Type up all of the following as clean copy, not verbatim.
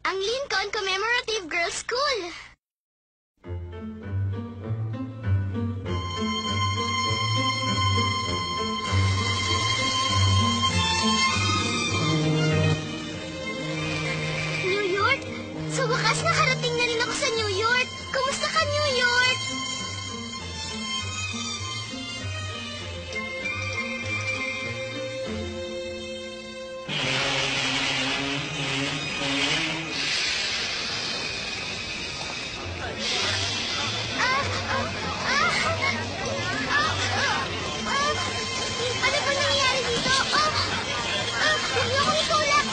Ang Lincoln Commemorative Girls School. New York? Sa wakas nakarating na rin ako sa New York. Kumusta ka, New York? Ano ba nangyayari dito? Huwag niyo akong itulak!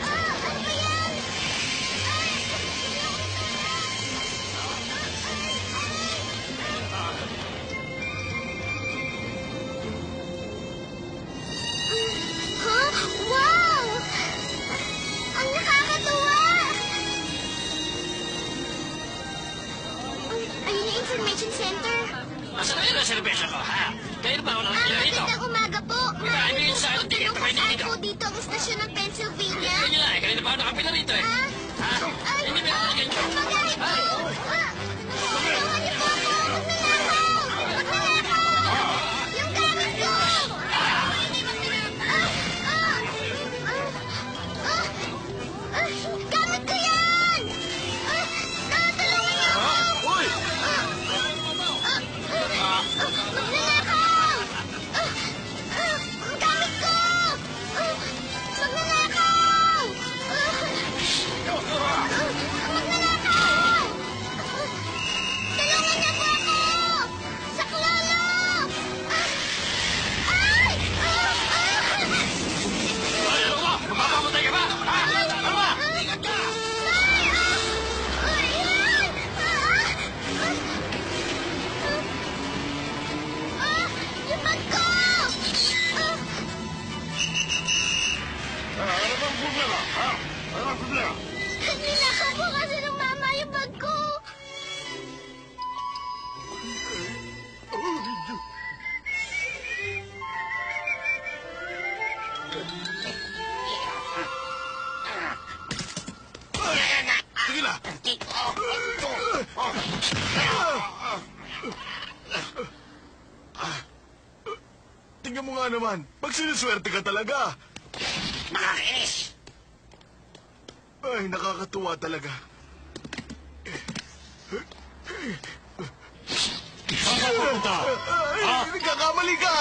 Ano ba yan? Huh? Wow! Ang nakakatuwa! Ayun yung information center. Masa kayo na servisyo ko, ha? Kayo ba ako nakakila rito? Magandang umaga po. Ano yun sa akin? Tingin ka kayo dito. po dito ang istasyon ng Pennsylvania. Ganyan nyo na eh. Kanina pa ako nakapila rito eh. Ha? Hindi ba ako ganyan? Magalit po. Tulungan niyo po ako. Huwag nanakaw. Huwag nanakaw. Yung gamit ko. Gamit ko yan. Tulungan niyo ako. Uy! Magnanakaw! Ang gamit ko! Magnanakaw! Magnanakaw! Tulungan niyo po ako! Saklolo! Ay! Ay, ano ba? Mamamatay ka ba? Ha? Ano ba? Yung bag ko! Ano bang problema? Ha? Ano bang problema? Ninakaw po kasi ng mama yung bag ko. Sige na! Tingnan mo nga naman, magsinuswerte ka talaga. Nakakainis! Ay, nakakatuwa talaga. Saan ka pupunta? Ay, nagkakamali ka.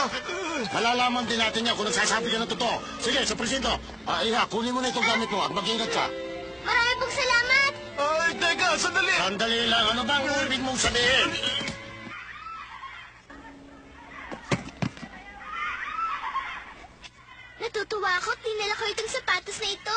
Malalaman din natin yan kung nagsasabi ka ng totoo. Sige, sa presinto. Iha, kunin mo na itong gamit mo at mag-ingat ka. Marami pong salamat. Ay, teka, sandali. Sandali lang, ano bang ibig mong sabihin? Natutuwa ako at dinala ko itong sapatos na ito.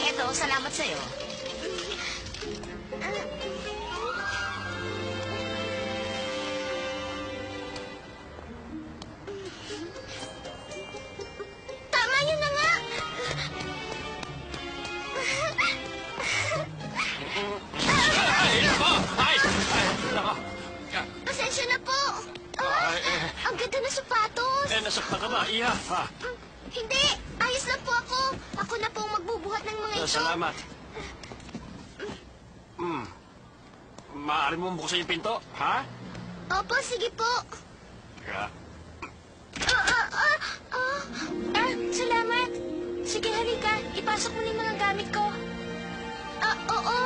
Eto, salamat sa'yo. Tama yun na nga. Ay, nako! Ay! Ay, nako! Pasensya na po. Ay, Ang ganda ng sapatos. nasaktan ka ba? Iya, ha? Hindi, ayos lang po ako. Ako na po ang magbubuhat ng mga ito. Salamat. Maaari mo buksan yung pinto, ha? Opo, sige po. Yeah. Salamat. Sige, halika. Ipasok mo na yung mga gamit ko. Oo.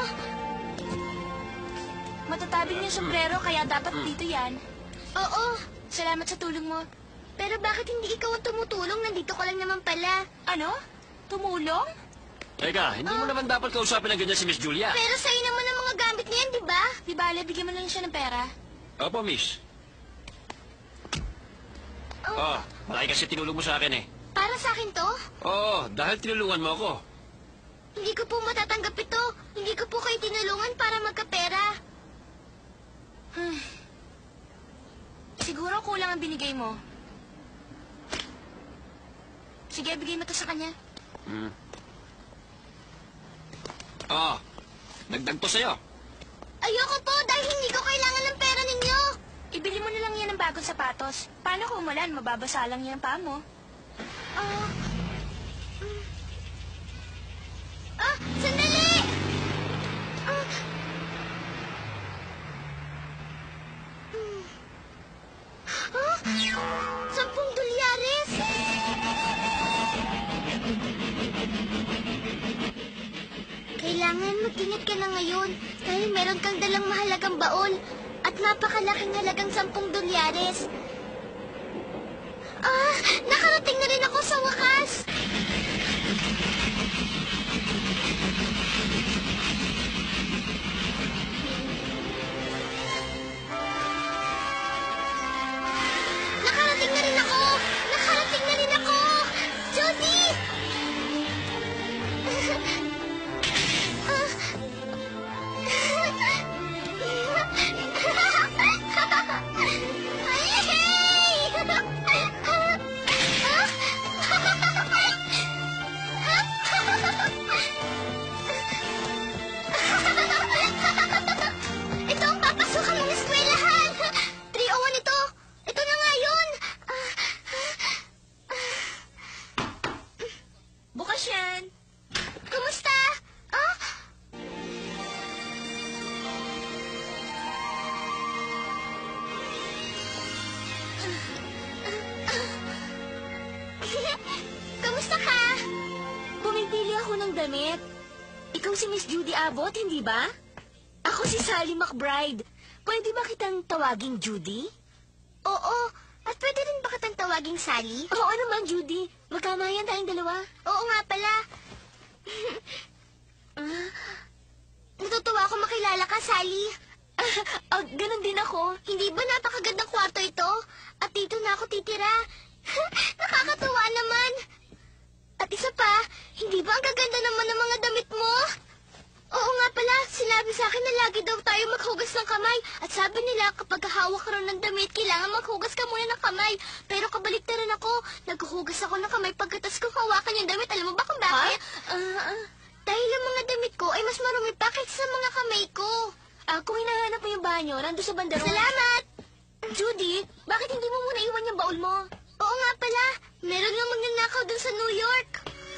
Matatabing yung sombrero, kaya dapat dito yan. Oo. Salamat sa tulong mo. Pero bakit hindi ikaw ang tumutulong? Nandito ka lang naman pala. Ano? Tumulong? Teka, hindi mo naman dapat kausapin ng ganyan si Miss Julia. Pero sa'yo naman ang mga gamit niyan, di ba? Di bale, bigyan mo lang siya ng pera. Opo, Miss. Oh, malaki kasi tinulong mo sa akin eh. Para sa akin to? Oo, dahil tinulungan mo ako. Hindi ko po matatanggap ito. Hindi ko po kayo tinulungan para magkapera. bigay mo. Sige, bigay mo to sa kanya. Oh, dagdag to sa'yo. Ayoko po dahil hindi ko kailangan ng pera ninyo. Ibili mo na lang yan ng bagong sapatos. Paano kung umulan? Mababasa lang yan ang paa mo. Sandali! $10. Kailangan mag-ingat ka na ngayon dahil meron kang dalang mahalagang baon at napakalaking halagang $10. Nakarating na rin ako sa wakas. Nakarating na rin ako! Nakarating na rin ako! Judy! Ito ang papasukan ng eskwelahan! 301 ito! Ito na nga yun! Bukas yan. Kumusta? Kumusta ka? Pumipili ako ng damit. Ikaw si Miss Judy Abbott, hindi ba? Ako si Sally McBride. Pwede ba kitang tawaging Judy? Oo. At pwede rin ba kitang tawaging Sally? Oo naman, Judy. Magkamayan tayong dalawa. Oo nga pala. Natutuwa ako makilala ka, Sally. Ganun din ako. Hindi ba napakagandang kwarto ito? At dito na ako titira. Nakakatuwa naman. At isa pa, hindi ba ang gaganda naman ng mga damit mo? Oo nga pala, sinabi sa akin na lagi daw tayo maghugas ng kamay. At sabi nila kapag hawak ka rin ng damit, kailangan maghugas ka muna ng kamay. Pero kabaliktaran ako, naghuhugas ako ng kamay pagkatas kong hawakan yung damit. Alam mo ba kung bakit? Dahil ang mga damit ko ay mas marumi pa kaysa sa mga kamay ko. Kung hinahanap mo yung banyo, nandun sa bandero. Salamat! Judy, bakit hindi mo muna iwan yung baul mo? Oo nga pala, meron nga magnanakaw dun sa New York.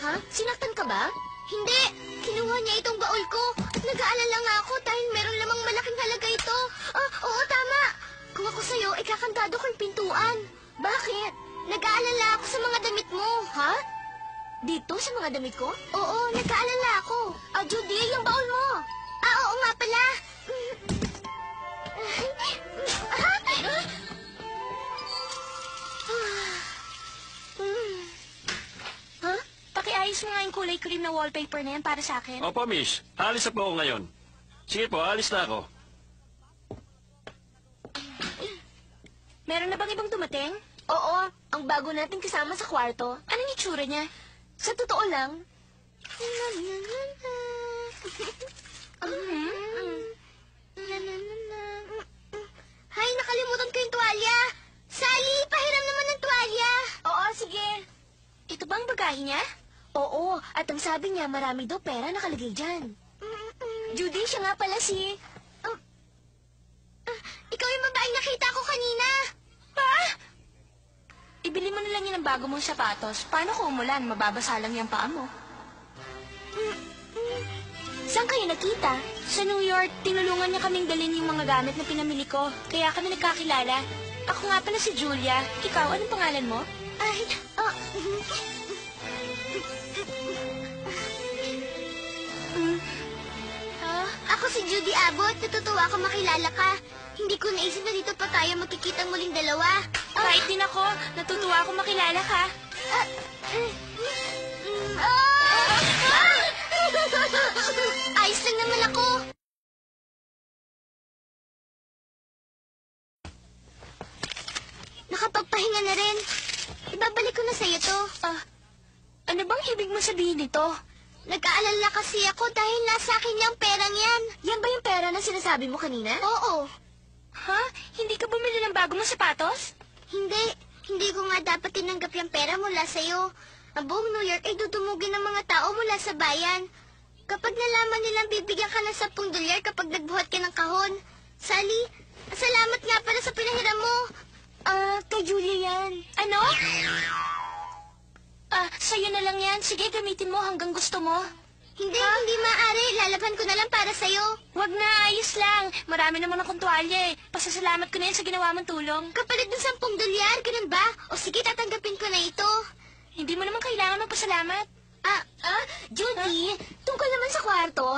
Ha? Sinaktan ka ba? Hindi, kinuha niya itong baul ko. Nag-aalala nga ako dahil meron lamang malaking halaga ito. Oo, tama. Kung ako sa'yo, ikakantado ko yung pintuan. Bakit? Nag-aalala ako sa mga damit mo. Ha? Dito sa mga damit ko? Oo, nag-aalala ako. Judy, yung baul mo. Oo nga pala. Ha? Pakiayos mo nga yung kulay cream na wallpaper na yan para sa akin. Opo, miss. Alis na po ako ngayon. Sige po, alis na ako. Meron na bang ibang dumating? Oo, ang bago natin kasama sa kwarto. Anong itsura niya? Sa totoo lang, Hay, nakalimutan ko yung tuwalya. Sally, pahiram naman ng tuwalya. Oo, sige. Ito bang bagahe niya? Oo, at ang sabi niya marami daw pera nakalagay dyan. Judy, siya nga pala si... Ikaw yung babaeng nakita ko kanina. Pa? Ibili mo na lang yan ng bago mong sapatos. Paano kung umulan, mababasa lang yung paa mo? Saan kayo nakita? Sa New York, tinulungan niya kaming dalhin yung mga gamit na pinamili ko. Kaya kami nagkakilala. Ako nga pala si Julia. Ikaw, anong pangalan mo? Ay, Ako si Judy Abbott. Natutuwa ako makilala ka. Hindi ko naisip na dito pa tayo magkikitang muling dalawa. Kahit din ako. Natutuwa ako makilala ka. Ayos lang naman ako. Nakapagpahinga na rin. Ibabalik ko na sa'yo to. Ano bang ibig mo sabihin nito? Nag-aalala kasi ako dahil nasa akin yung perang yan. Yan ba yung pera na sinasabi mo kanina? Oo. Ha? Hindi ka bumili ng bago mong sapatos? Hindi. Hindi ko nga dapat tinanggap yung pera mula sa'yo. Ang buong New York ay dudumugin ng mga tao mula sa bayan. Kapag nalaman nilang bibigyan ka ng $10 kapag nagbuhat ka ng kahon. Sally, salamat nga pala sa pinahiram mo. Kay Julia yan. Ano? Sa'yo na lang yan. Sige, gamitin mo hanggang gusto mo. Hindi maaari. Lalaban ko na lang para sa'yo. Wag na, ayos lang. Marami naman akong tuwalya eh. Pasasalamat ko na yan sa ginawa mong tulong. Kapalit ng $10, ganun ba? O sige, tatanggapin ko na ito. Hindi mo naman kailangan magpasalamat. Judy, tungkol naman sa kwarto.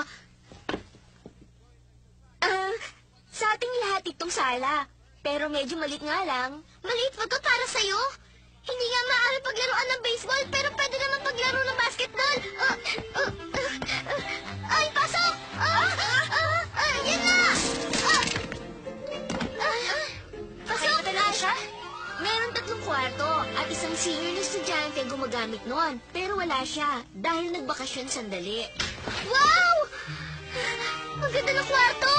Sa ating lahat itong sala. Pero medyo maliit nga lang. Maliit ba to para sa'yo? Hindi nga maaari paglaruan ng baseball, pero pwede naman paglaro ng basketball. Ay, pasok! Yan na! Pasok! Talaga siya? Meron 3 kwarto at isang senior na estudyante ang gumagamit noon. Pero wala siya dahil nagbakasyon sandali. Wow! Ang ganda ng kwarto!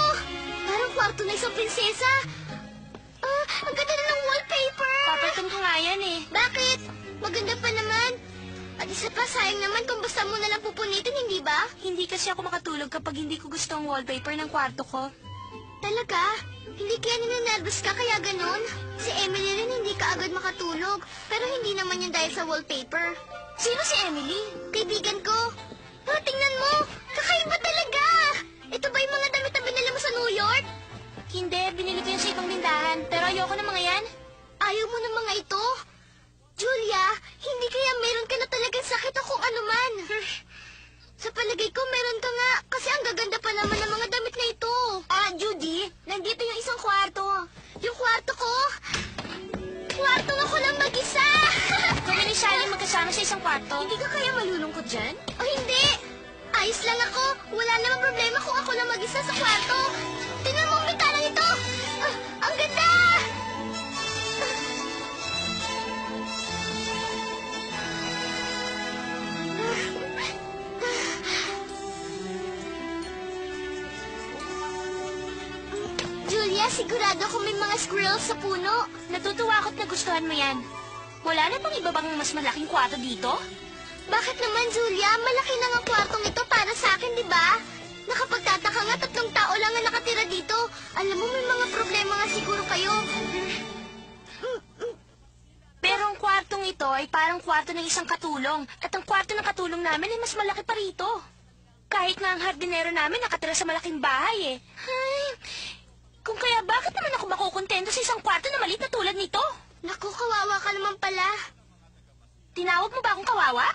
Parang kwarto na isang prinsesa. Ang ganda na ng wallpaper! Papalitan ko nga yan eh. Bakit? Maganda pa naman. At isa pa, sayang naman kung basta mo na lang pupunitin, hindi ba? Hindi kasi ako makatulog kapag hindi ko gusto ang wallpaper ng kwarto ko. Talaga? Hindi kaya ninenervous ka kaya ganon? Si Emily rin hindi ka agad makatulog. Pero hindi naman yun dahil sa wallpaper. Sino si Emily? Kaibigan ko. Tingnan mo! Kakaiba talaga! Ito ba yung mga damit na binili mo sa New York? Hindi, binili ko yan sa ibang tindahan. Pero ayoko ng mga yan. Ayaw mo ng mga ito? Julia, hindi kaya meron ka na talagang sakit o kung ano man. Sa palagay ko, meron ka nga. Kasi ang gaganda pa naman ng mga damit na ito. Judy, nandito yung isang kwarto. Yung kwarto ko? Kwarto ako lang mag-isa. Kami ni Sally magkasama sa isang kwarto. Hindi ka kaya malulungkot dyan? O hindi. Ayos lang ako. Wala namang problema kung ako lang mag-isa sa kwarto. Tingnan mo ang bitanang ito. Ang ganda! Julia, sigurado ako may mga squirrels sa puno. Natutuwa ako't nagustuhan mo yan. Wala na bang iba bang mas malaking kwarto dito? Bakit naman, Julia? Malaki na nga kwartong ito para sa akin, di ba? Nakapagtataka nga 3 tao lang ang nakatira dito. Alam mo, may mga problema nga siguro kayo. Pero ang kwartong ito ay parang kwarto ng isang katulong. At ang kwarto ng katulong namin ay mas malaki pa rito. Kahit nga ang hardinero namin nakatira sa malaking bahay eh. Ay, kung kaya bakit naman ako makukontento sa isang kwarto na maliit na tulad nito? Naku, kawawa ka naman pala. Tinawag mo ba akong kawawa?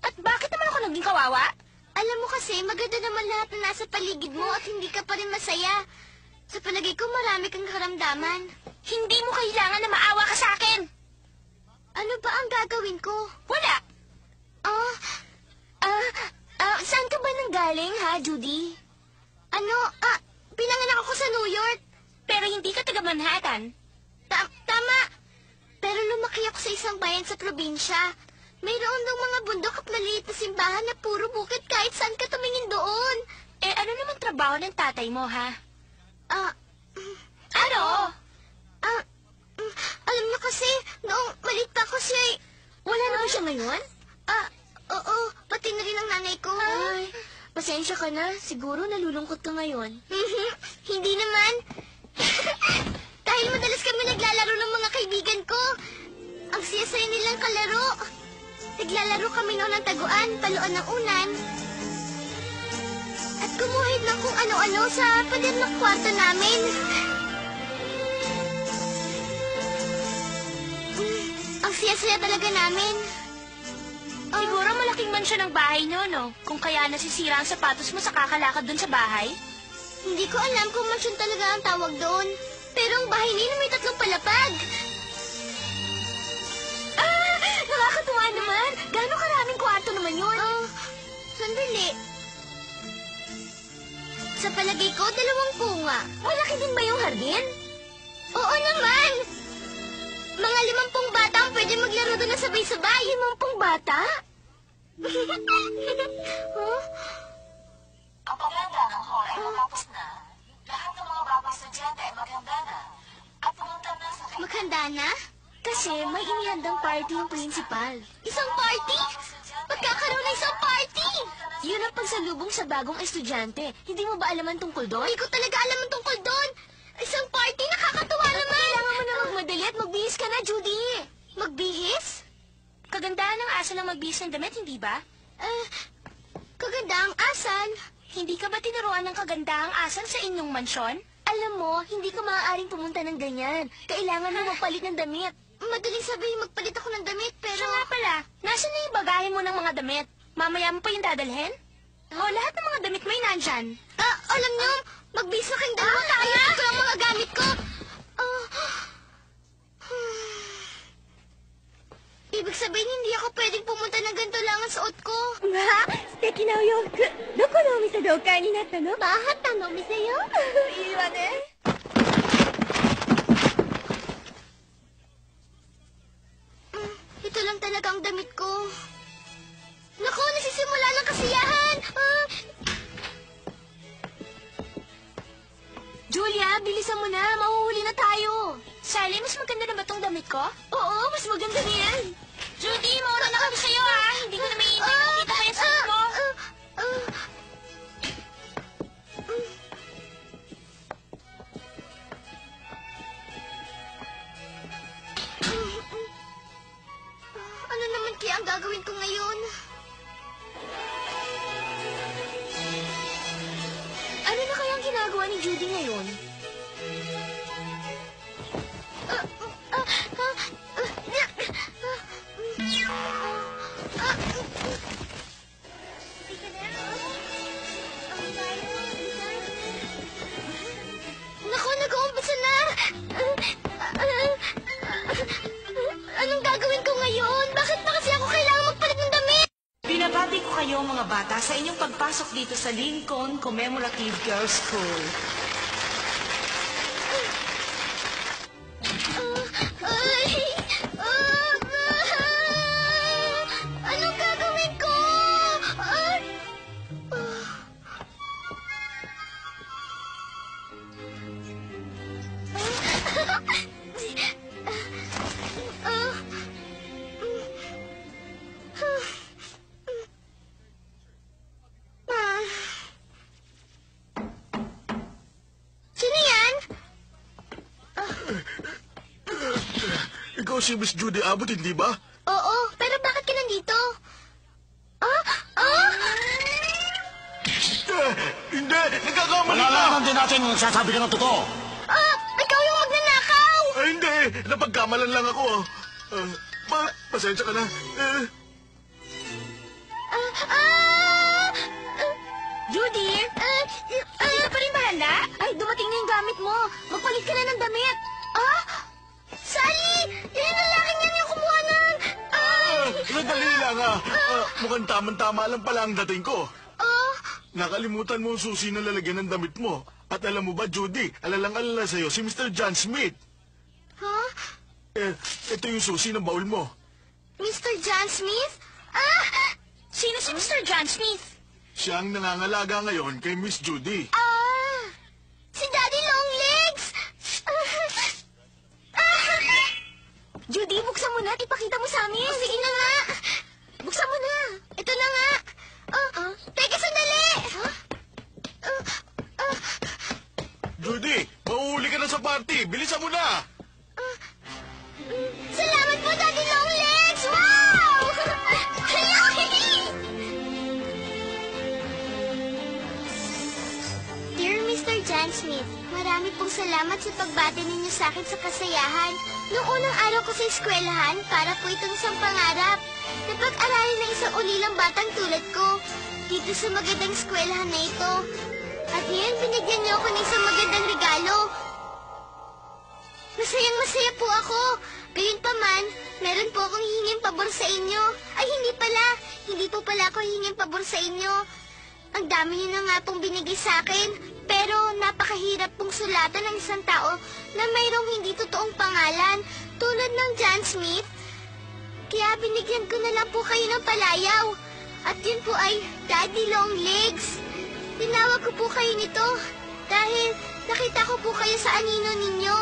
At bakit naman ako naging kawawa? Alam mo kasi, maganda naman lahat na nasa paligid mo at hindi ka pa rin masaya. Sa palagay ko, marami kang karamdaman. Hindi mo kailangan na maawa ka sa akin. Ano ba ang gagawin ko? Wala. Saan ka ba nanggaling, ha, Judy? Pinanganak ako sa New York. Pero hindi ka taga Manhattan. Tama. Pero lumaki ako sa isang bayan sa probinsya. Mayroon daw mga bundok at maliit na simbahan na puro bukid kahit saan ka tumingin doon. Eh, ano naman trabaho ng tatay mo, ha? Ano? Alam mo kasi, noong maliit pa ako siya Wala na ba siya ngayon? Oo. Pati na rin ang nanay ko. Ay, pasensya ka na. Siguro nalulungkot ka ngayon. Hindi naman. Dahil madalas kami naglalaro ng mga kaibigan ko. Ang saya-saya nilang kalaro. Naglalaro kami noon ng taguan, paluan ng unan. At kumuhid ng kung ano-ano sa pader ng kwarto namin. Ang saya-saya talaga namin. Siguro malaking mansyon ang bahay nyo, no? Kung kaya nasisira ang sapatos mo sa kakalakad doon sa bahay? Hindi ko alam kung mansyon talaga ang tawag doon. Pero ang bahay nila may 3 palapag. Nakakatuwa naman. Gano'ng karaming kwarto naman yun? Sandali. Sa palagay ko, 2 bunga. Malaki din ba yung hardin? Oo naman. Mga 50 bata ang pwede maglaro doon na sabay-sabay. 50 bata? Ang paghanda ng hall ay matapos na. Lahat ng mga bagong estudyante ay maghanda na at pumunta na sa Maghanda na? Kasi may inihandang party yung principal. Isang party? Magkakaroon ng isang party! Yun ang pagsalubong sa bagong estudyante. Hindi mo ba alaman tungkol doon? Hindi ko talaga alam ang tungkol doon. Isang party, nakakatuwa naman. Kailangan mo na magmadali at magbihis ka na, Judy. Magbihis? Kagandahan ng asal ang magbihis ng damit, hindi ba? Kaganda ang asal. Hindi ka ba tinuruan ng kagandahang asal sa inyong mansyon? Alam mo, hindi ka maaaring pumunta ng ganyan. Kailangan mo magpalit ng damit. Madaling sabihin magpalit ako ng damit, pero... Siya nga pala, nasan na yung bagahe mo ng mga damit? Mamaya mo pa yung dadalhin? O lahat ng mga damit may nandyan? Alam niyo, magbihis na kayong dalawa. Kaya ko ang mga gamit ko. Ibig sabihin, hindi ako pwedeng pumunta ng ganito lang ang suot ko. わあ、素敵なお洋服。どこのお店でお買いになったの？バーハッタンのお店よ。いいわね。Ito lang talaga ang damit ko. Naku, nasisimula ng kasiyahan. Julia, bilisan mo na. Mahuhuli na tayo. Sally, mas maganda na ba tong damit ko? Oo, mas maganda niyan. Judy, mauna na kami sa'yo, ha? Hindi ko na may nakita kaya sa ko. Ano naman kaya ang gagawin ko ngayon? Ano na kaya ang ginagawa ni Judy ngayon? Naku, nag-uumpisa na! Anong gagawin ko ngayon? Bakit pa kasi ako kailangan magpalit ng damit? Binabati ko kayo mga bata sa inyong pagpasok dito sa Lincoln Commemorative Girls School. Anong gagawin ko? Sino yan? Ikaw si Miss Judy Abbott, hindi ba? Oo, pero bakit ka nandito? Hindi! Nagkakamali ka! Malalaman din natin kung nagsasabi ka ng totoo. Ikaw yung magnanakaw! Ay, hindi! Napagkamalan lang ako. Pasensya ka na. Judy? Hindi ka pa rin bahanda? Ay, dumating na yung gamit mo. Magpalit ka na ng damit. Sally! Yan ang lalaking yan yung kumuha ng... Nadali lang mukhang tamang-tama lang pala ang dating ko. Nakalimutan mo ang susi na lalagyan ng damit mo. At alam mo ba, Judy, alalang-alala sa'yo si Mr. John Smith. Ito yung susi ng baul mo. Mr. John Smith? Sino si Mr. John Smith? Siya ang nangangalaga ngayon kay Miss Judy. Si Daddy Longlegs! Judy, buksan mo na at ipakita mo sa amin. Sige na nga! Buksan mo na! Ito na nga! Teka, sandali! Judy, mauuli ka na sa party. Bilisan mo na! Salamat po, Daddy Longlegs! Wow! Dear Mr. John Smith, marami pong salamat sa pagbati ninyo sa akin sa kasayahan. Noong unang araw ko sa eskwelahan, para po itong isang pangarap. Napag-aralin ng isang ulilang batang tulad ko dito sa magandang eskwelahan na ito. At ngayon, binigyan niyo ako ng isang magandang regalo. Masayang-masaya po ako. Gayunpaman, meron po akong hihinging pabor sa inyo. Ay, hindi pala. Hindi po pala ako hihinging pabor sa inyo. Ang dami niyo na nga pong binigay sa akin. Pero napakahirap pong sulatan ng isang tao na mayroong hindi totoong pangalan, tulad ng John Smith. Kaya binigyan ko na lang po kayo ng palayaw. At yun po ay Daddy Longlegs. Tinawag ko po kayo nito dahil nakita ko po kayo sa anino ninyo.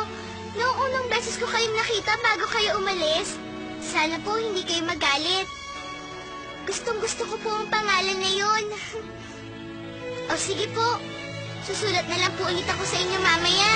Noong unang beses ko kayong nakita bago kayo umalis, sana po hindi kayo magalit. Gustong-gusto ko po ang pangalan na yun. O sige po, susulat na lang po ulit ako sa inyo mamaya.